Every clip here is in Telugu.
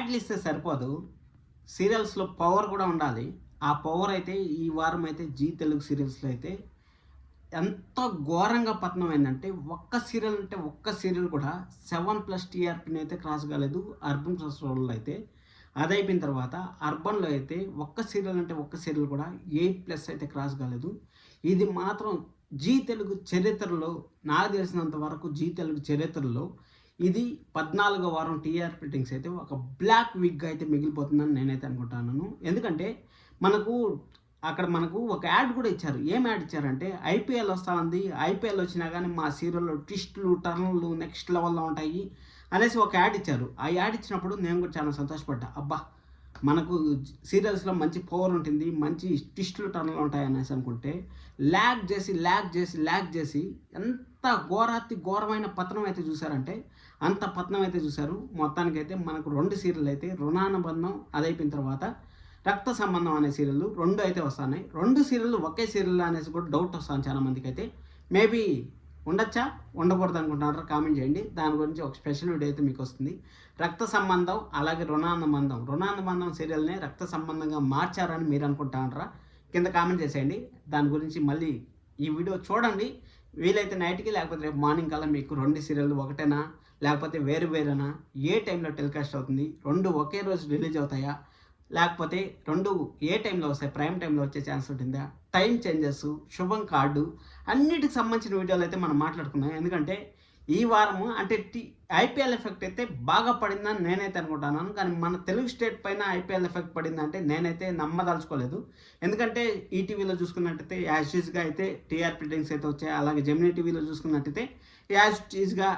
యాడ్లు ఇస్తే సరిపోదు, సీరియల్స్లో పవర్ కూడా ఉండాలి. ఆ పవర్ అయితే ఈ వారం అయితే జీ తెలుగు సీరియల్స్లో అయితే ఎంత ఘోరంగా పతనం అయిందంటే, ఒక్క సీరియల్ కూడా 7+ టీఆర్పీని అయితే క్రాస్ కాలేదు అర్బన్ ఫెస్టివల్లో అయితే. అదైపోయిన తర్వాత అర్బన్లో అయితే ఒక్క సీరియల్ కూడా 8+ అయితే క్రాస్ కాలేదు. ఇది మాత్రం జీ తెలుగు చరిత్రలో, నాకు తెలిసినంత వరకు జీ తెలుగు చరిత్రలో ఇది 14వ వారం టీఆర్పీ రేటింగ్స్ అయితే ఒక బ్లాక్ వీక్గా అయితే మిగిలిపోతుందని నేనైతే అనుకుంటున్నాను. ఎందుకంటే మనకు ఒక యాడ్ కూడా ఇచ్చారు. ఏం యాడ్ ఇచ్చారంటే, ఐపీఎల్ వస్తూ ఉంది, ఐపీఎల్ వచ్చినా కానీ మా సీరియల్లో ట్విస్టులు టర్న్లు నెక్స్ట్ లెవెల్లో ఉంటాయి అనేసి ఒక యాడ్ ఇచ్చారు. ఆ యాడ్ ఇచ్చినప్పుడు నేను కూడా చాలా సంతోషపడ్డా. అబ్బా, మనకు సీరియల్స్లో మంచి పవర్ ఉంటుంది, మంచి ట్విస్టులు టర్న్లు ఉంటాయి అనేసి అనుకుంటే, ల్యాగ్ చేసి ఎంత ఘోరమైన పతనం అయితే చూసారంటే అంత పతనం అయితే చూశారు. మొత్తానికైతే మనకు 2 సీరియల్ అయితే, రుణానుబంధం అదైపోయిన తర్వాత రక్త సంబంధం అనే సీరియల్ 2 అయితే వస్తున్నాయి. 2 సీరియల్ ఒకే సీరియల్ అనేసి కూడా డౌట్ వస్తాను చాలా మందికి అయితే. మేబీ ఉండొచ్చా, ఉండకూడదు అనుకుంటున్నారా? కామెంట్ చేయండి. దాని గురించి ఒక స్పెషల్ వీడియో అయితే మీకు వస్తుంది. రక్త సంబంధం అలాగే రుణానుబంధం సీరియల్ని రక్త సంబంధంగా మార్చారని మీరు అనుకుంటున్నారా? కింద కామెంట్ చేసేయండి. దాని గురించి మళ్ళీ ఈ వీడియో చూడండి. వీలైతే నైట్కి లేకపోతే రేపు మార్నింగ్ కల్లా మీకు 2 సీరియల్ ఒకటేనా లేకపోతే వేరేనా, ఏ టైంలో టెలికాస్ట్ అవుతుంది, 2 ఒకే రోజు రిలీజ్ అవుతాయా, లేకపోతే 2 ఏ టైంలో వస్తాయి, ప్రైమ్ టైంలో వచ్చే ఛాన్స్ ఉంటుందా, టైం చేంజెస్, శుభం కార్డు, అన్నిటికి సంబంధించిన వీడియోలు అయితే మనం మాట్లాడుకున్నాం. ఎందుకంటే ఈ వారము అంటే ఐపీఎల్ ఎఫెక్ట్ అయితే బాగా పడిందని నేనైతే అనుకుంటున్నాను. కానీ మన తెలుగు స్టేట్ పైన ఐపీఎల్ ఎఫెక్ట్ పడిందంటే నేనైతే నమ్మదలుచుకోలేదు. ఎందుకంటే ఈటీవీలో చూసుకున్నట్టయితే యాజ్ యూజ్గా అయితే టీఆర్పీ రేటింగ్స్ అయితే వచ్చాయి. అలాగే జెమినీ టీవీలో చూసుకున్నట్టయితే యాజ్ యూజ్గా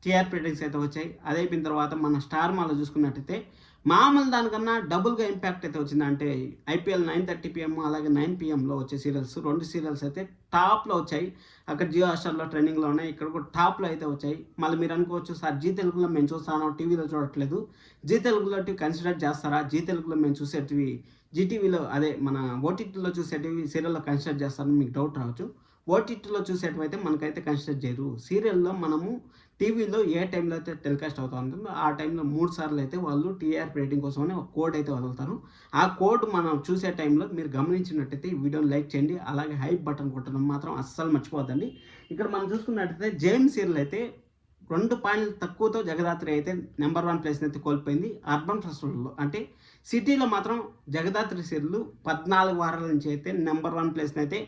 టీఆర్పీ రేటింగ్స్ అయితే వచ్చాయి. అదైపోయిన తర్వాత మన స్టార్ మాలో చూసుకున్నట్టయితే మామూలు దానికన్నా డబుల్గా ఇంపాక్ట్ అయితే వచ్చింది. అంటే ఐపీఎల్ 9:30 PM అలాగే 9 PMలో వచ్చే సీరియల్స్ 2 సీరియల్స్ అయితే టాప్లో వచ్చాయి. అక్కడ జియో హాట్‌స్టార్లో ట్రెండింగ్లో ఉన్నాయి, ఇక్కడ కూడా టాప్లో అయితే వచ్చాయి. మళ్ళీ మీరు అనుకోవచ్చు, సార్ జీ తెలుగులో మేము చూస్తాను, టీవీలో చూడట్లేదు, జీ తెలుగులో కన్సిడర్ చేస్తారా, జీ తెలుగులో మేము చూసేటివి జీటీవీలో అదే మన ఓటీటీలో చూసేటివి సీరియల్లో కన్సిడర్ చేస్తారని మీకు డౌట్ రావచ్చు. ఓటీటీలో చూసేటివైతే మనకైతే కన్సిడర్ చేయరు. సీరియల్లో మనము టీవీలో ఏ టైంలో అయితే టెలికాస్ట్ అవుతూ ఉంటుందో ఆ టైంలో 3 సార్లు అయితే వాళ్ళు టీఆర్పీ రేటింగ్ కోసమని ఒక కోడ్ అయితే వదులుతారు. ఆ కోడ్ మనం చూసే టైంలో మీరు గమనించినట్టయితే ఈ వీడియోని లైక్ చేయండి. అలాగే హైప్ బటన్ కొట్టడం మాత్రం అస్సలు మర్చిపోద్దండి. ఇక్కడ మనం చూసుకున్నట్టయితే జేమ్ సీరియల్ అయితే 2 పాయింట్లు తక్కువతో జగదాత్రి అయితే నెంబర్ 1 ప్లేస్ని అయితే కోల్పోయింది. అర్బన్ ఫెస్టివల్లో అంటే సిటీలో మాత్రం జగదాత్రి సీరియల్ 14 వారాల నుంచి అయితే నెంబర్ 1 ప్లేస్ని అయితే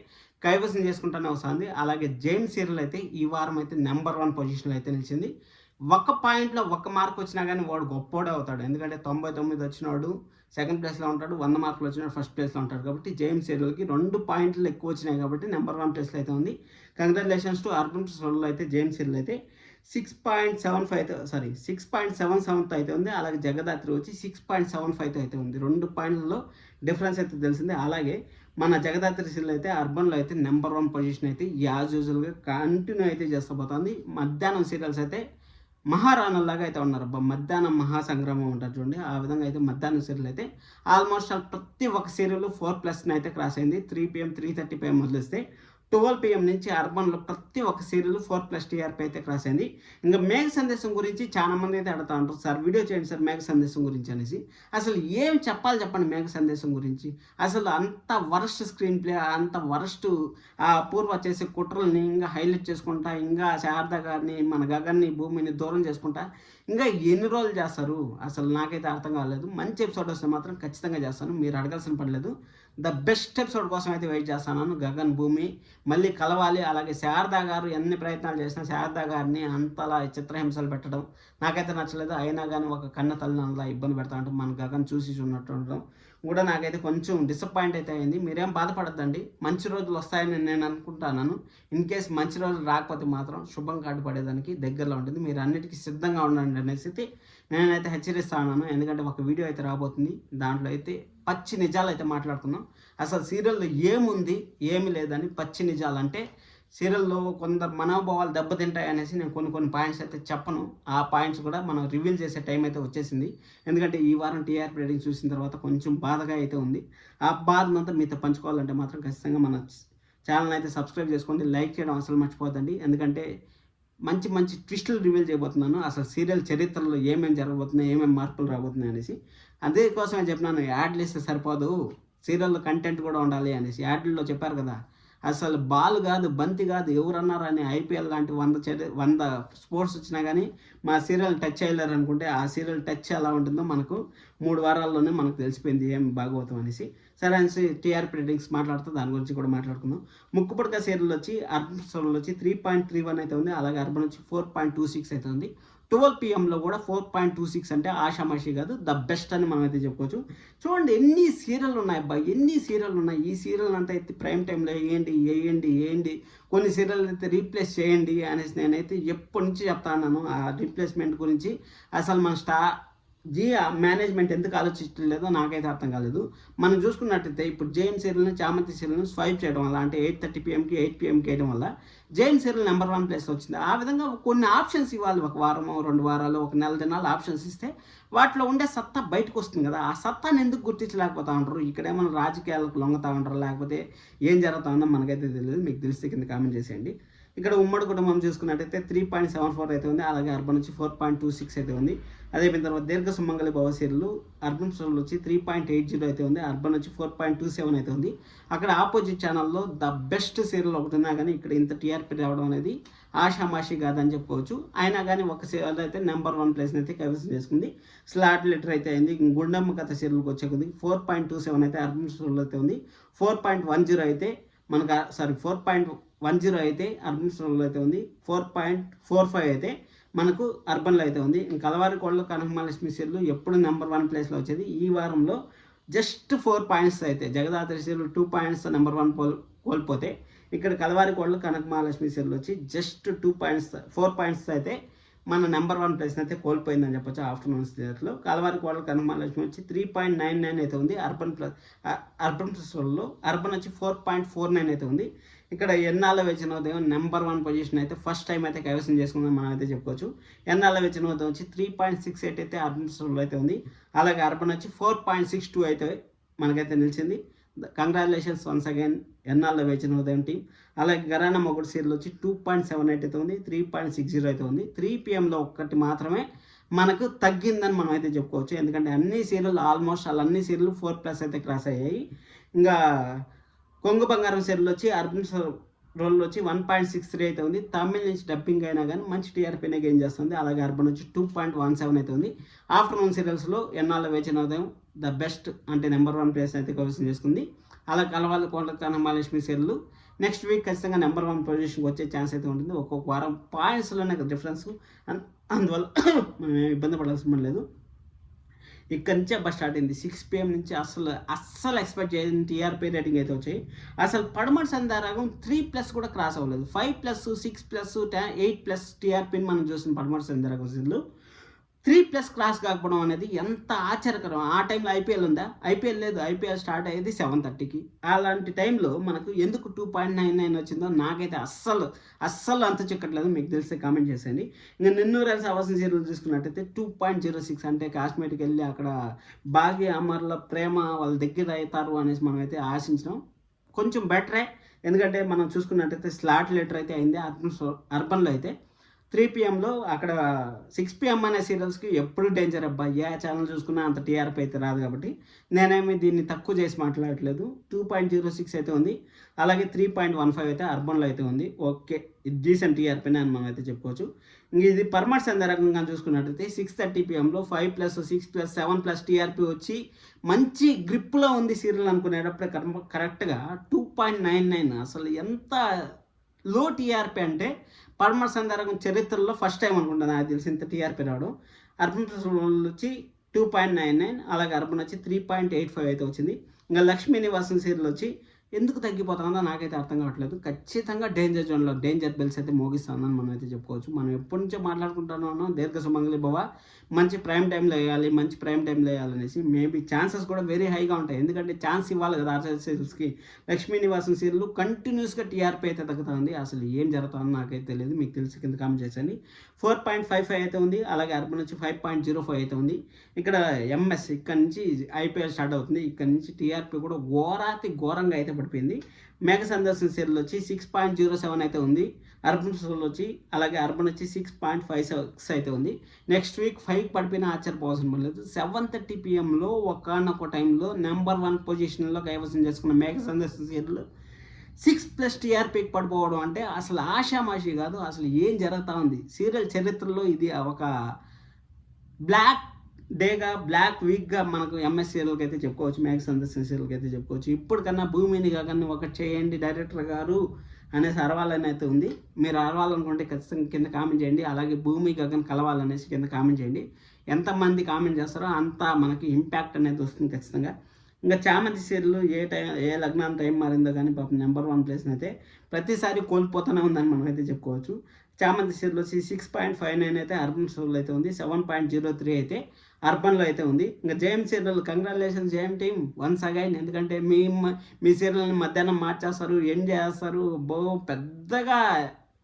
కైవసం చేసుకుంటూనే వస్తుంది. అలాగే జైన్ సీరియల్ అయితే ఈ వారం అయితే నెంబర్ 1 పొజిషన్లో అయితే నిలిచింది. ఒక పాయింట్లో 1 మార్క్ వచ్చినా కానీ వాడు గొప్పోడే అవుతాడు. ఎందుకంటే 99 వచ్చినవాడు సెకండ్ ప్లేస్లో ఉంటాడు, 100 మార్కులు వచ్చినాడు ఫస్ట్ ప్లేస్లో ఉంటాడు. కాబట్టి జైన్ సీరియల్కి 2 పాయింట్లు ఎక్కువ వచ్చినాయి కాబట్టి నెంబర్ 1 ప్లేస్లో అయితే ఉంది. కంగ్రాచులేషన్స్ టు అర్బన్ ఫెస్టివల్లో అయితే జైన్ సీరియల్ అయితే 6.77తో అయితే ఉంది. అలాగే జగదాత్రి వచ్చి 6.75తో అయితే ఉంది. 2 పాయింట్లలో డిఫరెన్స్ అయితే తెలిసింది. అలాగే మన జగదాత్రి సీరియల్ అయితే అర్బన్లో అయితే నెంబర్ 1 పొజిషన్ అయితే యాజ్ యూజువల్గా కంటిన్యూ అయితే చేస్తూ పోతుంది. మధ్యాహ్నం సీరియల్స్ అయితే మహారాణుల్లాగా అయితే ఉన్నారు. మధ్యాహ్నం మహాసంగ్రామం ఉంటుంది చూడండి, ఆ విధంగా అయితే మధ్యాహ్నం సీరియల్ అయితే ఆల్మోస్ట్ ప్రతి ఒక్క సీరియల్ 4+ అయితే క్రాస్ అయింది. 3 PM 3:30 PM వదిలేస్తే 12 PM నుంచి అర్బన్లో ప్రతి ఒక్క సీరియల్ 4+ టీఆర్పీ అయితే క్రాస్ అయింది. ఇంకా మేఘ సందేశం గురించి చాలా మంది అయితే అడుగుతూ ఉంటారు, సార్ వీడియో చేయండి సార్ మేఘ సందేశం గురించి అనేసి. అసలు ఏం చెప్పండి మేఘ సందేశం గురించి. అసలు అంత వరస్ట్ స్క్రీన్ ప్లే, అంత వరస్ట్ పూర్వ చేసే కుట్రల్ని ఇంకా హైలైట్ చేసుకుంటా, ఇంకా శారద గారిని మన గగన్ని భూమిని దూరం చేసుకుంటా ఇంకా ఎన్ని రోజులు చేస్తారు అసలు నాకైతే అర్థం కాలేదు. మంచి ఎపిసోడ్ వస్తే మాత్రం ఖచ్చితంగా చేస్తాను, మీరు అడగాల్సిన పడలేదు. ద బెస్ట్ ఎపిసోడ్ కోసం అయితే వెయిట్ చేస్తాను. గగన్ భూమి మళ్ళీ కలవాలి. అలాగే శారదా గారు ఎన్ని ప్రయత్నాలు చేసినా శారదా గారిని అంతలా చిత్రహింసలు పెట్టడం నాకైతే నచ్చలేదు. అయినా కానీ ఒక కన్న తల్లిని అలా ఇబ్బంది పెడతా ఉంటాం, మన గగన్ చూసి చూడటం కూడా నాకైతే కొంచెం డిసప్పాయింట్ అయితే అయింది. మీరేం బాధపడద్దండి, మంచి రోజులు వస్తాయని నేను అనుకుంటున్నాను. ఇన్ కేస్ మంచి రోజులు రాకపోతే మాత్రం శుభం కార్డు పడేదానికి దగ్గరలో ఉంటుంది. మీరు అన్నిటికీ సిద్ధంగా ఉండండి అనేసి నేనైతే హెచ్చరిస్తా ఉన్నాను. ఎందుకంటే ఒక వీడియో అయితే రాబోతుంది, దాంట్లో అయితే పచ్చి నిజాలు అయితే మాట్లాడుకుందాం. అసలు సీరియల్లో ఏముంది ఏమి లేదని పచ్చి నిజాలు. అంటే సీరియల్లో కొందరు మనోభావాలు దెబ్బతింటాయి అనేసి నేను కొన్ని పాయింట్స్ అయితే చెప్పను. ఆ పాయింట్స్ కూడా మనం రివీల్ చేసే టైం అయితే వచ్చేసింది. ఎందుకంటే ఈ వారం టీఆర్పీ రేటింగ్ చూసిన తర్వాత కొంచెం బాధగా అయితే ఉంది. ఆ బాధనంతా మీతో పంచుకోవాలంటే మాత్రం ఖచ్చితంగా మన ఛానల్ అయితే సబ్స్క్రైబ్ చేసుకోండి, లైక్ చేయడం అసలు మర్చిపోద్దండి. ఎందుకంటే మంచి మంచి ట్విస్టులు రివీల్ చేయబోతున్నాను. అసలు సీరియల్ చరిత్రలో ఏమేమి జరగబోతున్నాయి, ఏమేమి మార్పులు రాబోతున్నాయి అనేసి. అదే కోసమే చెప్పినాను, యాడ్లు ఇస్తే సరిపోదు, సీరియల్లో కంటెంట్ కూడా ఉండాలి అనేసి. యాడ్లలో చెప్పారు కదా, అసలు బాల్ కాదు, బంతి కాదు, ఎవరన్నారని ఐపీఎల్ లాంటి 100 స్పోర్ట్స్ వచ్చినా కానీ మా సీరియల్ టచ్ అయ్యలేరు అనుకుంటే ఆ సీరియల్ టచ్ ఎలా ఉంటుందో మనకు 3 వారాల్లోనే మనకు తెలిసిపోయింది ఏం భాగవతం అనేసి. సరే అనేసి టీఆర్పీ రేటింగ్స్ మాట్లాడుతూ దాని గురించి కూడా మాట్లాడుకుందాం. ముక్కుపుడక సీరియల్ వచ్చి అర్బన్ సీరియల్ వచ్చి 3.31 అయితే ఉంది. అలాగే అర్బన్ వచ్చి 4.26 అయితే ఉంది. 12 PM కూడా 4.26 అంటే ఆషామాషి కాదు, ద బెస్ట్ అని మనం అయితే చెప్పుకోవచ్చు. చూడండి ఎన్ని సీరియల్ ఉన్నాయి అబ్బా, ఎన్ని సీరియల్ ఉన్నాయి. ఈ సీరియల్ అంతా అయితే ప్రైమ్ టైంలో వేయండి, కొన్ని సీరియల్ అయితే రీప్లేస్ చేయండి అనేసి నేనైతే ఎప్పటి నుంచి చెప్తా ఉన్నాను ఆ రీప్లేస్మెంట్ గురించి. అసలు మన మేనేజ్మెంట్ ఎందుకు ఆలోచించలేదో నాకైతే అర్థం కాలేదు. మనం చూసుకున్నట్టయితే ఇప్పుడు జైన్ సీరియల్ని, చామంతి సీరియల్ని స్వైప్ చేయడం వల్ల, అంటే 8:30 PMకి 8 PMకి వేయడం వల్ల జైన్ సీరియల్ నెంబర్ 1 ప్లేస్లో వచ్చింది. ఆ విధంగా కొన్ని ఆప్షన్స్ ఇవ్వాలి, 1 వారమో 2 వారాలు 1 నెల దినాలు ఆప్షన్స్ ఇస్తే వాటిలో ఉండే సత్తా బయటకు వస్తుంది కదా. ఆ సత్తాన్ని ఎందుకు గుర్తించలేకపోతా ఉంటారు? ఇక్కడేమన్నా రాజకీయాలకు లొంగతా ఉంటారు, లేకపోతే ఏం జరుగుతా ఉందో మనకైతే తెలియదు. మీకు తెలిస్తే కింద కామెంట్ చేసేయండి. ఇక్కడ ఉమ్మడి కుటుంబం చూసుకున్నట్టయితే 3.74 అయితే ఉంది. అలాగే అర్బన్ వచ్చి 4.26 అయితే ఉంది. అదే తర్వాత దీర్ఘ సుమంగళి భవ సీరియల్ అర్బన్ సీరియల్ వచ్చి 3.80 అయితే ఉంది. అర్బన్ వచ్చి 4.27 అయితే ఉంది. అక్కడ ఆపోజిట్ ఛానల్లో ద బెస్ట్ సీరియల్ ఒకటి ఉన్నా కానీ ఇక్కడ ఇంత టీఆర్పీ రావడం అనేది ఆషామాషి కాదని చెప్పుకోవచ్చు. అయినా కానీ ఒక సీరియల్ అయితే నెంబర్ 1 ప్లేస్ని అయితే కైవసం చేసుకుంది. స్లాట్ లెటర్ అయితే అయింది. గుండమ్మ కథ సీరియల్కి వచ్చే కొద్ది 4.27 అయితే అర్బన్ సీరియల్ అయితే ఉంది. 4.10 అయితే మనకు 4.10 అయితే అర్బన్ సీరియల్ అయితే ఉంది. 4.45 అయితే మనకు అర్బన్లో అయితే ఉంది. కలవారి కోళ్ళు కనకమహాలక్ష్మి సీరియల్ ఎప్పుడు నెంబర్ 1 ప్లేస్లో వచ్చేది. ఈ వారంలో జస్ట్ 4 పాయింట్స్ అయితే జగదాత్రి సీరియల్ 2 పాయింట్స్ నెంబర్ 1 కోల్పోతే, ఇక్కడ కలవారి కోళ్ళు కనకమహాలక్ష్మి సీరియల్ వచ్చి జస్ట్ 4 పాయింట్స్ అయితే మన నెంబర్ 1 ప్లేస్ని అయితే కోల్పోయిందని చెప్పొచ్చు ఆఫ్టర్నూన్ సీరియల్లో. కలవారి కోళ్ళ కనకమహాలక్ష్మి వచ్చి 3.99 అయితే ఉంది. అర్బన్ సీరియల్లో అర్బన్ వచ్చి 4.49 అయితే ఉంది. ఇక్కడ ఎన్నాళ్ళ వేచిన ఉదయం నెంబర్ 1 పొజిషన్ అయితే ఫస్ట్ టైం అయితే కైవసం చేసుకుందాం మనం అయితే చెప్పుకోవచ్చు. ఎన్నాళ్ళ వేచిన ఉదయం వచ్చి 3.68 అయితే అర్బన్ సీరియల్ అయితే ఉంది. అలాగే అర్బన్ వచ్చి 4.62 అయితే మనకైతే నిలిచింది. కంగ్రాచులేషన్స్ వన్స్ అగైన్ ఎన్నాళ్ళ వేచిన ఉదయం టీం. అలాగే గరానా మొగుడు సీరియల్ వచ్చి 2.78 అయితే ఉంది. 3.60 అయితే ఉంది. 3 PMలో ఒక్కటి మాత్రమే మనకు తగ్గిందని మనం అయితే చెప్పుకోవచ్చు. ఎందుకంటే అన్ని సీరియల్ ఆల్మోస్ట్ అన్ని సీరియల్ 4+ అయితే క్రాస్ అయ్యాయి. ఇంకా కొంగు బంగారం సీరియల్ వచ్చి అర్బన్ రోల్ వచ్చి 1.63 అయితే ఉంది. తమిళ నుంచి డబ్బింగ్ అయినా కానీ మంచి టీఆర్పీనే గెయిన్ చేస్తుంది. అలాగే అర్బన్ వచ్చి 2.17 అయితే ఉంది. ఆఫ్టర్నూన్ సీరియల్స్లో ఎన్నాళ్ళ వేచిన ఉదయం ద బెస్ట్ అంటే నెంబర్ 1 ప్లేస్ అయితే కైవసం చేసుకుంది. అలా కలవాలి కోళ్ళ కనకమహాలక్ష్మి సీరియల్ నెక్స్ట్ వీక్ ఖచ్చితంగా నెంబర్ 1 పొజిషన్కి వచ్చే ఛాన్స్ అయితే ఉంటుంది. ఒక్కొక్క వారం పాయింట్స్లోనే డిఫరెన్స్, అందువల్ల మనం ఇబ్బంది పడాల్సిన పని లేదు. ఇక్కడ నుంచి అబ్బా స్టార్ట్ అయింది. 6 PM నుంచి అస్సలు ఎక్స్పెక్ట్ చేయని టీఆర్పీ రేటింగ్ అయితే వచ్చాయి. అసలు పడమటి సందారాగం 3+ కూడా క్రాస్ అవ్వలేదు. 5+, 6+, 8+ టీఆర్పీని మనం చూసిన పడమటి సందారాగం సీరియల్ 3+ క్రాస్ కాకపోవడం అనేది ఎంత ఆశ్చర్యకరం. ఆ టైంలో ఐపీఎల్ ఉందా? ఐపీఎల్ లేదు. ఐపీఎల్ స్టార్ట్ అయ్యేది 7:30కి. అలాంటి టైంలో మనకు ఎందుకు 2.99 వచ్చిందో నాకైతే అస్సలు అంత చిక్కట్లేదు. మీకు తెలిస్తే కామెంట్ చేసేయండి. ఇంకా నిన్నూరు అవాసం సీరియల్ చూసుకున్నట్టయితే 2.06 అంటే కాశ్మీర్కి వెళ్ళి అక్కడ భాగ్య అమర్ల ప్రేమ వాళ్ళ దగ్గర అవుతారు అనేసి మనం అయితే ఆశించినాం. కొంచెం బెటరే, ఎందుకంటే మనం చూసుకున్నట్టయితే స్లాట్ లెటర్ అయితే అయింది. అర్బన్లో అయితే 3 PMలో అక్కడ 6 PM అనే సీరియల్స్కి ఎప్పుడు డేంజర్ అబ్బా. ఏ ఛానల్ చూసుకున్నా అంత టీఆర్పీ అయితే రాదు కాబట్టి నేనేమి దీన్ని తక్కువ చేసి మాట్లాడట్లేదు. 2.06 అయితే ఉంది. అలాగే 3.15 అయితే అర్బన్లో అయితే ఉంది. ఓకే, ఇది డీసెంట్ టీఆర్పీనే అని మనం అయితే చెప్పుకోవచ్చు. ఇంక ఇది పర్మనెంట్ సందర్భంగా చూసుకున్నట్టయితే 6:30 PMలో 5+, 6+, 7+ టీఆర్పీ వచ్చి మంచి గ్రిప్లో ఉంది సీరియల్ అనుకునేటప్పుడే కరెక్ట్గా 2.99. అసలు ఎంత లో టీఆర్పీ అంటే పడమటి సందర్భం చరిత్రలో ఫస్ట్ టైం అనుకుంటాను నాకు తెలిసి ఇంత టీఆర్పీ రావడం. అర్బన్ వచ్చి 2.99, అలాగే అర్బన్ వచ్చి 3.85 అయితే వచ్చింది. ఇంకా లక్ష్మీ నివాసం సీరియల్ వచ్చి ఎందుకు తగ్గిపోతుందో నాకైతే అర్థం కావట్లేదు. ఖచ్చితంగా డేంజర్ జోన్లో డేంజర్ బెల్స్ అయితే మోగిస్తుందని మనం అయితే చెప్పుకోవచ్చు. మనం ఎప్పటి నుంచో మాట్లాడుకుంటున్నాం దీర్ఘ సుమంగళి భవ మంచి ప్రైమ్ టైంలో వేయాలి, మంచి ప్రైమ్ టైంలో వేయాలనేసి. మేబీ ఛాన్సెస్ కూడా వెరీ హైగా ఉంటాయి, ఎందుకంటే ఛాన్స్ ఇవ్వాలి కదా ఆర్చర్ సీరియల్స్కి. లక్ష్మీ నివాసం సీరియల్ కంటిన్యూస్గా టీఆర్పీ అయితే తగ్గుతుంది. అసలు ఏం జరుగుతుందో నాకైతే తెలియదు. మీకు తెలిసి కింద కామెంట్ చేసేయండి. 4.55 అయితే ఉంది. అలాగే అర్బన్ వచ్చి 5.05 అయితే ఉంది. ఇక్కడ ఎంఎస్ ఇక్కడ నుంచి ఐపీఎల్ స్టార్ట్ అవుతుంది. ఇక్కడ నుంచి టీఆర్పీ కూడా ఘోరంగా అయితే పడిపోయింది. మేఘ సందర్శన సీరియల్ వచ్చి 6.07 అయితే ఉంది. అర్బన్ సోల్ వచ్చి అలాగే అర్బన్ వచ్చి 6.56 అయితే ఉంది. నెక్స్ట్ వీక్ 5 పడిపోయిన ఆశ్చర్యపోవాల్సిన పని లేదు. 7:30 PM ఒకనొక టైంలో నెంబర్ 1 పొజిషన్లో కైవసం చేసుకున్న మేఘ సందేశం సీరియల్ 6+ టీఆర్పీకి పడిపోవడం అంటే అసలు ఆషామాషి కాదు. అసలు ఏం జరుగుతూ ఉంది సీరియల్ చరిత్రలో ఇది ఒక బ్లాక్ డేగా బ్లాక్ వీక్గా మనకు ఎంఎస్ సీరియల్కి అయితే చెప్పుకోవచ్చు, మేఘ సందర్శన సీరియల్కి అయితే చెప్పుకోవచ్చు. ఇప్పటికన్నా భూమిని కాకన్నా ఒకటి చేయండి డైరెక్టర్ గారు అనేసి అరవాలని అయితే ఉంది. మీరు అరవాలనుకుంటే ఖచ్చితంగా కింద కామెంట్ చేయండి. అలాగే భూమి గగన్ కలవాలనేసి కింద కామెంట్ చేయండి. ఎంతమంది కామెంట్ చేస్తారో అంత మనకి ఇంపాక్ట్ అనేది వస్తుంది ఖచ్చితంగా. ఇంకా చామంతి సీరియల్ ఏ లగ్నం టైం మారిందో కానీ పాపం నెంబర్ 1 ప్లేస్ని అయితే ప్రతిసారి కోల్పోతూనే ఉందని మనం అయితే చెప్పుకోవచ్చు. చామంతి సీరియల్ వచ్చి 6.59 అయితే అర్బన్ సోల్ అయితే ఉంది. 7.03 అయితే అర్బన్లో అయితే ఉంది. ఇంకా JM serial congratulations JM team once again. ఎందుకంటే మీ సీరియల్ని మధ్యాహ్నం మార్చేస్తారు, ఎండ్ చేస్తారు, పెద్దగా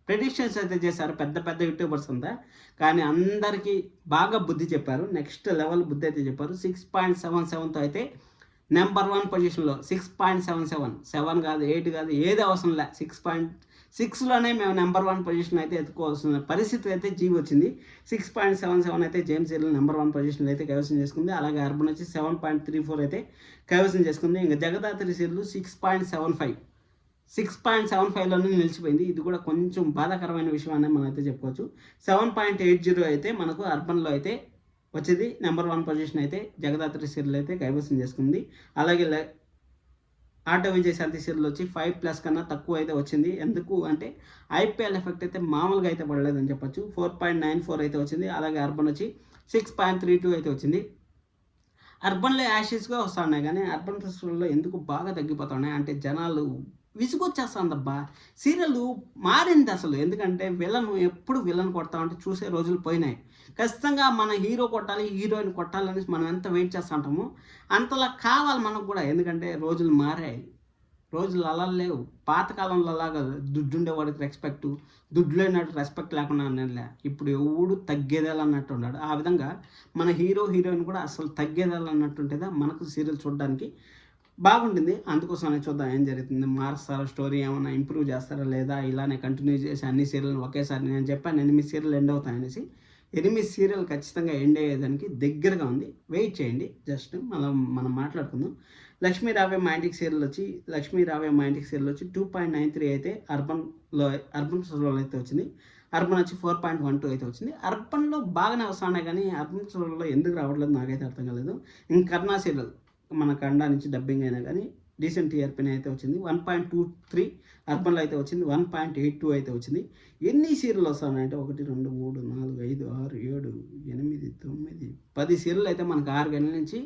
ప్రెడిక్షన్స్ అయితే చేశారు పెద్ద పెద్ద యూట్యూబర్స్ అంతా. కానీ అందరికీ బాగా బుద్ధి చెప్పారు, నెక్స్ట్ లెవెల్ బుద్ధి అయితే చెప్పారు. 6.77తో అయితే నెంబర్ 1 పొజిషన్లో 6.77, 7 కాదు 8 కాదు ఏది అవసరం లే, 6.6లోనే మేము నెంబర్ 1 పొజిషన్ అయితే ఎత్తుకోవాల్సిన పరిస్థితి అయితే జీవి వచ్చింది. 6.77 అయితే జేమ్స్ సీరియల్ నెంబర్ 1 పొజిషన్ అయితే కైవసం చేసుకుంది. అలాగే అర్బన్ వచ్చి 7.34 అయితే కైవసం చేసుకుంది. ఇంకా జగదాత్రి సీరియల్ 6.75లోనే నిలిచిపోయింది. ఇది కూడా కొంచెం బాధాకరమైన విషయం అని మనం అయితే చెప్పుకోవచ్చు. 7.80 అయితే మనకు అర్బన్లో అయితే వచ్చింది. నెంబర్ 1 పొజిషన్ అయితే జగదాత్రి సీరియల్ అయితే కైవసం చేసుకుంది. అలాగే ఆటో విజయ్ శాంతి సీరియల్ వచ్చి 5+ కన్నా తక్కువ అయితే వచ్చింది. ఎందుకు అంటే ఐపీఎల్ ఎఫెక్ట్ అయితే మామూలుగా అయితే పడలేదని చెప్పొచ్చు. 4.94 అయితే వచ్చింది. అలాగే అర్బన్ వచ్చి 6.32 అయితే వచ్చింది. అర్బన్లో యాషెస్గా వస్తున్నాయి కానీ అర్బన్ ఫెస్టివల్లో ఎందుకు బాగా తగ్గిపోతున్నాయి అంటే జనాలు విసుగొచ్చేస్తుందబ్బా. సీరియల్ మారింది అసలు. ఎందుకంటే ఎప్పుడు విలన్ కొడతా ఉంటే చూసే రోజులు పోయినాయి. ఖచ్చితంగా మన హీరో కొట్టాలి, హీరోయిన్ కొట్టాలనేసి మనం ఎంత వెయిట్ చేస్తూ ఉంటామో అంతలా కావాలి మనకు కూడా. ఎందుకంటే రోజులు మారాయి, రోజులు అలా లేవు. పాతకాలంలో అలాగా దుడ్డు ఉండేవాడికి రెస్పెక్ట్, దుడ్డు లేనట్టు రెస్పెక్ట్ లేకుండా అన్నట్లే. ఇప్పుడు ఎవడు తగ్గేదేలన్నట్టు ఉన్నాడు. ఆ విధంగా మన హీరో హీరోయిన్ కూడా అసలు తగ్గేదేలన్నట్టుంటేదా మనకు సీరియల్ చూడడానికి బాగుంటుంది. అందుకోసమే చూద్దాం ఏం జరుగుతుంది, మారుస్తారా, స్టోరీ ఏమైనా ఇంప్రూవ్ చేస్తారా లేదా, ఇలానే కంటిన్యూ చేసి అన్ని సీరియల్ని ఒకేసారి. నేను చెప్పాను 8 సీరియల్ ఎండ్ అవుతాయనేసి. 8 సీరియల్ ఖచ్చితంగా ఎండ్ అయ్యేదానికి దగ్గరగా ఉంది, వెయిట్ చేయండి. జస్ట్ మనం మాట్లాడుకుందాం. లక్ష్మీ రావే మా ఇంటికి సీరియల్ వచ్చి 2.93 అయితే అర్బన్ సోలో అయితే వచ్చింది. అర్బన్ వచ్చి 4.12 అయితే వచ్చింది. అర్బన్లో బాగానే వస్తున్నాయి కానీ అర్బన్ సోలో ఎందుకు రావట్లేదు నాకైతే అర్థం కాలేదు. ఇంకా కర్ణా సీరియల్ మన కన్నడ నుంచి డబ్బింగ్ అయినా కానీ డీసెంట్ టీఆర్పీని అయితే వచ్చింది. 1.23 అర్బన్లో అయితే వచ్చింది. 1.82 అయితే వచ్చింది. ఎన్ని సీరియల్ వస్తున్నాయంటే 1 2 3 4 5 6 7 8 9 10 సీరియల్ అయితే మనకు 6 గంటల నుంచి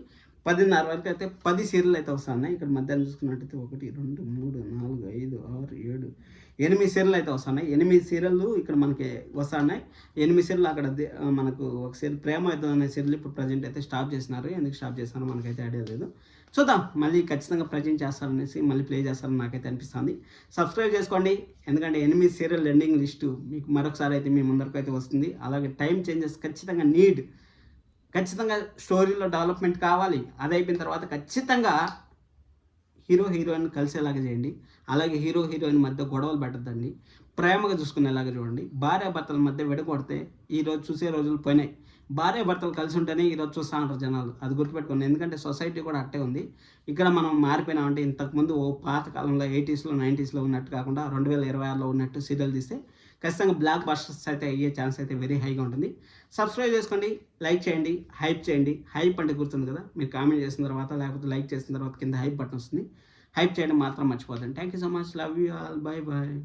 10:30 వరకు అయితే 10 సీరియల్ అయితే వస్తున్నాయి. ఇక్కడ మధ్యాహ్నం చూసుకున్నట్టయితే 1 2 3 4 5 6 7 8 సీరియల్ అయితే వస్తున్నాయి. 8 సీరియల్ ఇక్కడ మనకి వస్తున్నాయి. 8 సీరియల్ అక్కడ మనకు ఒక సీరియల్ ప్రేమ యుద్ధం అనే సీరియల్ ఇప్పుడు ప్రజెంట్ అయితే స్టాప్ చేసినారు. ఎందుకు స్టాప్ చేస్తున్నారో మనకైతే ఐడియా లేదు. చూద్దాం, మళ్ళీ ఖచ్చితంగా ప్రజెంట్ చేస్తారనేసి మళ్ళీ ప్లే చేస్తారని నాకైతే అనిపిస్తుంది. సబ్స్క్రైబ్ చేసుకోండి, ఎందుకంటే 8 సీరియల్ ఎండింగ్ లిస్టు మీకు మరొకసారి అయితే మీ ముందరకు అయితే వస్తుంది. అలాగే టైం చేంజెస్ ఖచ్చితంగా స్టోరీలో డెవలప్మెంట్ కావాలి. అది అయిపోయిన తర్వాత ఖచ్చితంగా హీరో హీరోయిన్ కలిసేలాగా చేయండి. అలాగే హీరో హీరోయిన్ మధ్య గొడవలు పెట్టద్దండి, ప్రేమగా చూసుకునేలాగా చూడండి. భార్యాభర్తల మధ్య విడగొడితే ఈరోజు చూసే రోజులు పోయినాయి. భార్యాభర్తలు కలిసి ఉంటేనే ఈరోజు చూస్తూ ఉంటారు జనాలు, అది గుర్తుపెట్టుకోండి. ఎందుకంటే సొసైటీ కూడా అట్టే ఉంది. ఇక్కడ మనం మారిపోయినామంటే ఇంతకుముందు పాతకాలంలో 80స్లో 90స్లో ఉన్నట్టు కాకుండా 2026లో ఉన్నట్టు సీరియల్ తీస్తే ఖచ్చితంగా బ్లాక్ బస్టర్స్ అయితే అయ్యే ఛాన్స్ అయితే వెరీ హైగా ఉంటుంది. సబ్స్క్రైబ్ చేసుకోండి, లైక్ చేయండి, హైప్ చేయండి. హైప్ అంటే గుర్తుంది కదా, మీరు కామెంట్ చేసిన తర్వాత లేకపోతే లైక్ చేసిన తర్వాత కింద హైప్ బటన్ వస్తుంది. హైప్ చేయడం మాత్రం మర్చిపోదండి. Thank you so much, love you all, bye bye.